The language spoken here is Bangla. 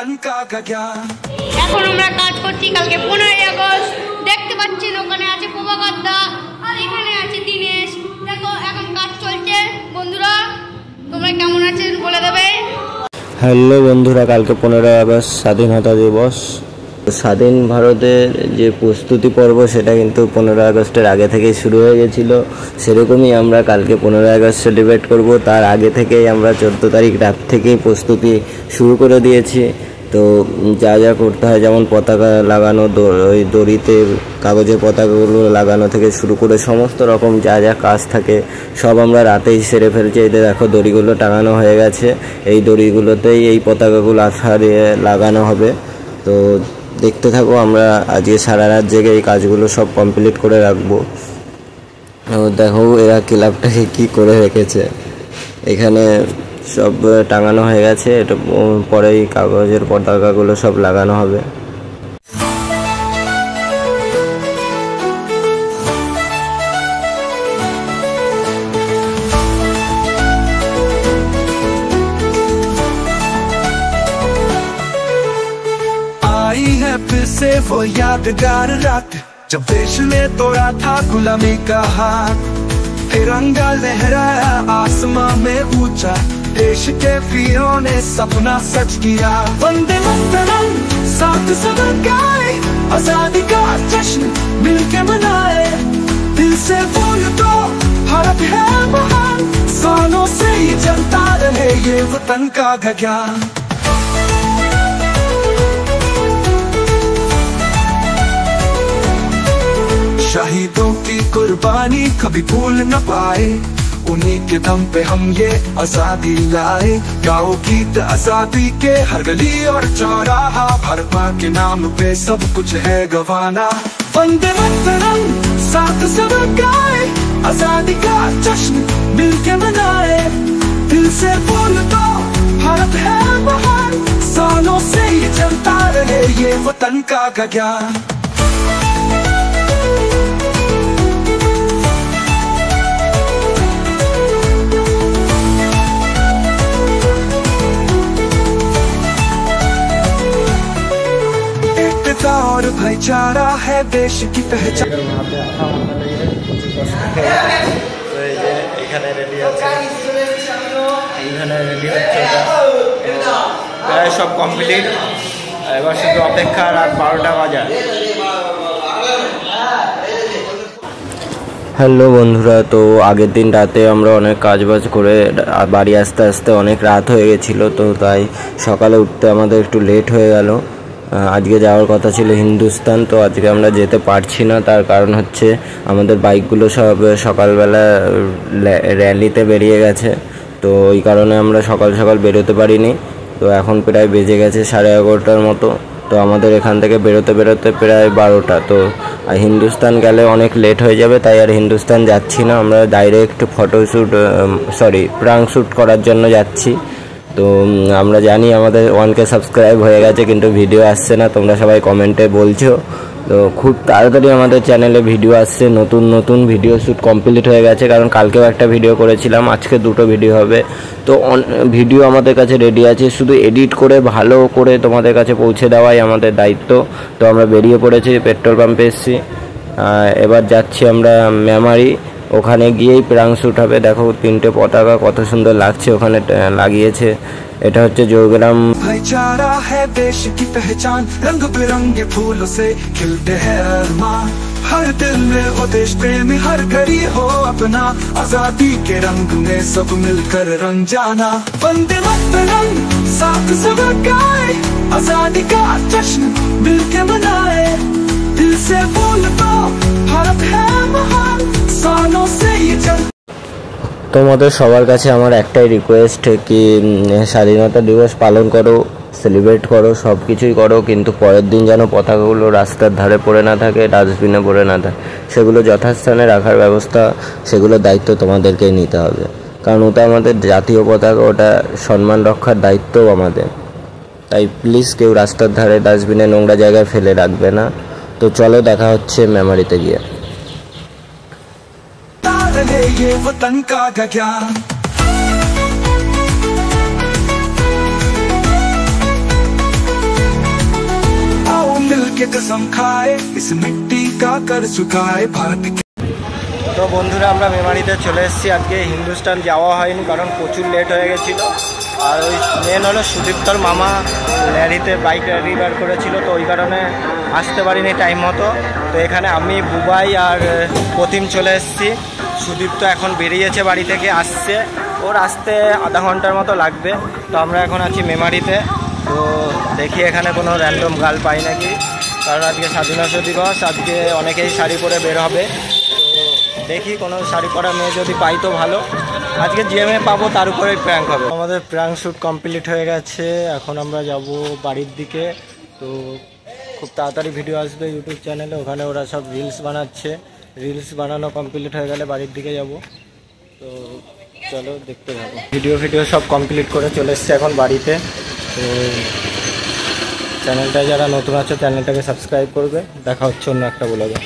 এখন আমরা কাজ করছি, কালকে 15ই আগস্ট। দেখতে পাচ্ছেন ওখানে আছে প্রভাকরদা আর এখানে আছে দিনেশ। দেখো এখন কাজ চলছে। বন্ধুরা তোমরা কেমন আছেন বলে দেবে। হ্যালো বন্ধুরা, কালকে 15ই আগস্ট স্বাধীনতা দিবস। স্বাধীন ভারতের যে প্রস্তুতি পর্ব সেটা কিন্তু 15ই আগস্টের আগে থেকেই শুরু হয়ে গেছিলো। সেরকমই আমরা কালকে 15ই আগস্ট সেলিব্রেট করব। তার আগে থেকেই আমরা 14 তারিখ রাত থেকেই প্রস্তুতি শুরু করে দিয়েছি। তো যা যা করতে হয়, যেমন পতাকা লাগানো, ওই দড়িতে কাগজের পতাকাগুলো লাগানো থেকে শুরু করে সমস্ত রকম যা যা কাজ থাকে সব আমরা রাতেই সেরে ফেলছি। এতে দেখো দড়িগুলো টাঙানো হয়ে গেছে। এই দড়িগুলোতেই এই পতাকাগুলো আছড়িয়ে লাগানো হবে। তো দেখতে থাকো, আমরা আজকে সারা রাত জেগে এই কাজগুলো সব কমপ্লিট করে রাখবো। দেখো এরা ক্লাবটাকে কি করে রেখেছে। এখানে সব টাঙানো হয়ে গেছে, এটা পরেই কাগজের পতাকাগুলো সব লাগানো হবে। आई है फिर से वो यादगार रात, जब देश ने तोड़ा था गुलामी का हाथ। तिरंगा लहराया आसमां में ऊंचा, देश के वीरों ने सपना सच किया। वंदे मातरम साथ सब गाए, आजादी का जश्न मिलके मनाए। दिल से बोल दो भारत है महान, सालों से ये चलता रहे ये वतन का गगन। शहीदों की कुर्बानी कभी भूल न पाए, उन्हीं के दम पे हम ये आजादी लाए। गाओ गीत आजादी के हर गली और चौराहा, भारत माँ के नाम पे सब कुछ है गवाना। वंदे मातरम साथ सब गाए, आजादी का जश्न मिलके मनाए। दिल से बोल दो भारत है महान, सालों से ये चलता रहे ये वतन का गगन। और भाईचारा है देश की पहचान। এখানে রেডি আছে, এইখানে রেডি হচ্ছে, প্রায় সব কমপ্লিট। এবার শুধু অপেক্ষা রাত 12টা বাজার। হ্যালো বন্ধুরা, তো আগের দিন রাতে আমরা অনেক কাজবাজ করে বাড়ি আসতে আসতে অনেক রাত হয়ে গেছিলো। তো তাই সকালে উঠতে আমাদের একটু লেট হয়ে গেল। আজকে যাওয়ার কথা ছিল হিন্দুস্তান, তো আজকে আমরা যেতে পারছি না। তার কারণ হচ্ছে আমাদের বাইকগুলো সব সকালবেলা র্যালিতে বেরিয়ে গেছে। তো ওই কারণে আমরা সকাল সকাল বেরোতে পারিনি। তো এখন প্রায় বেজে গেছে 11:30টার মতো। তো আমাদের এখান থেকে বেরোতে বেরোতে প্রায় 12টা। তো হিন্দুস্তান গেলে অনেক লেট হয়ে যাবে, তাই আর হিন্দুস্তান যাচ্ছি না। আমরা ডাইরেক্ট প্রাং শ্যুট করার জন্য যাচ্ছি। তো আমরা জানি আমাদের 1K সাবস্ক্রাইব হয়ে গেছে, কিন্তু ভিডিও আসছে না। তোমরা সবাই কমেন্টে বলছো। তো খুব তাড়াতাড়ি আমাদের চ্যানেলে ভিডিও আসছে, নতুন নতুন ভিডিও শ্যুট কমপ্লিট হয়ে গেছে। কারণ কালকেও একটা ভিডিও করেছিলাম, আজকে 2টো ভিডিও হবে। তো ভিডিও আমাদের কাছে রেডি আছে, শুধু এডিট করে ভালো করে তোমাদের কাছে পৌঁছে দেওয়াই আমাদের দায়িত্ব। তো আমরা বেরিয়ে পড়েছি, পেট্রোল পাম্পে এসেছি। এবার যাচ্ছি আমরা মেমারি, ওখানে গিয়েই প্রাং শ্যুট হবে। দেখো 3টে পতাকা কত সুন্দর লাগছে ওখানে লাগিয়েছে। এটা হচ্ছে জোরগ্রাম। भाईचारा है देश की पहचान, रंग बिरंगे फूलों से खिलते हैं अरमान। हर दिल में हो देश प्रेमी, हर घड़ी हो अपना, आजादी के रंग में सब मिलकर रंग जाना। वंदे मातरम साथ सब गाए, आजादी का जश्न मिलके मनाए। दिल से बोल दो भारत है महान, सालों से ये चल। তোমাদের সবার কাছে আমার একটাই রিকোয়েস্ট, কি স্বাধীনতা দিবস পালন করো, সেলিব্রেট করো, সব কিছুই করো, কিন্তু পরের দিন যেন পতাকাগুলো রাস্তার ধারে পড়ে না থাকে, ডাস্টবিনে পড়ে না থাকে। সেগুলো যথাস্থানে রাখার ব্যবস্থা, সেগুলোর দায়িত্ব তোমাদেরকেই নিতে হবে। কারণ ওটা আমাদের জাতীয় পতাকা, ওটা সম্মান রক্ষার দায়িত্বও আমাদের। তাই প্লিজ কেউ রাস্তার ধারে ডাস্টবিনে নোংরা জায়গায় ফেলে রাখবে না। তো চলো দেখা হচ্ছে মেমারিতে গিয়ে। ये वतन का गगन। मिल के कसम खाए इस मिट्टी का कर चुकाए भारत के। তো বন্ধুরা আমরা মেমারিতে চলে এসেছি। আজকে হিন্দুস্তান যাওয়া হয়নি কারণ প্রচুর লেট হয়ে গেছিলো। আর ওই মেন হলো সুদীপ্তর মামা র্যালিতে বাইক র্যালি বার করেছিল, তো ওই কারণে আসতে পারিনি টাইম মতো। তো এখানে আমি বুবাই আর প্রতিম চলে এসেছি। সুদীপ্ত এখন বেরিয়েছে বাড়ি থেকে, আসছে, ওর আসতে আধা ঘন্টার মতো লাগবে। তো আমরা এখন আছি মেমারিতে। তো দেখি এখানে কোনো র্যান্ডম গার্ল পাই নাকি, কারণ আজকে স্বাধীনতা দিবস, আজকে অনেকেই শাড়ি পরে বের হবে। দেখি কোনো শাড়ি পরা মেয়ে যদি পাই তো ভালো। আজকে যে মেয়ে পাবো তার উপরেই প্র্যাঙ্ক হবে। আমাদের প্র্যাঙ্ক শ্যুট কমপ্লিট হয়ে গেছে, এখন আমরা যাব বাড়ির দিকে। তো খুব তাড়াতাড়ি ভিডিও আসবে ইউটিউব চ্যানেলে, ওখানে ওরা সব রিলস বানাচ্ছে। রিলস বানানো কমপ্লিট হয়ে গেলে বাড়ির দিকে যাব। তো চলো দেখতে থাকো। ভিডিও সব কমপ্লিট করে চলে এসছে এখন বাড়িতে। তো চ্যানেলটায় যারা নতুন আছে চ্যানেলটাকে সাবস্ক্রাইব করবে। দেখা হচ্ছে অন্য একটা ব্লগে।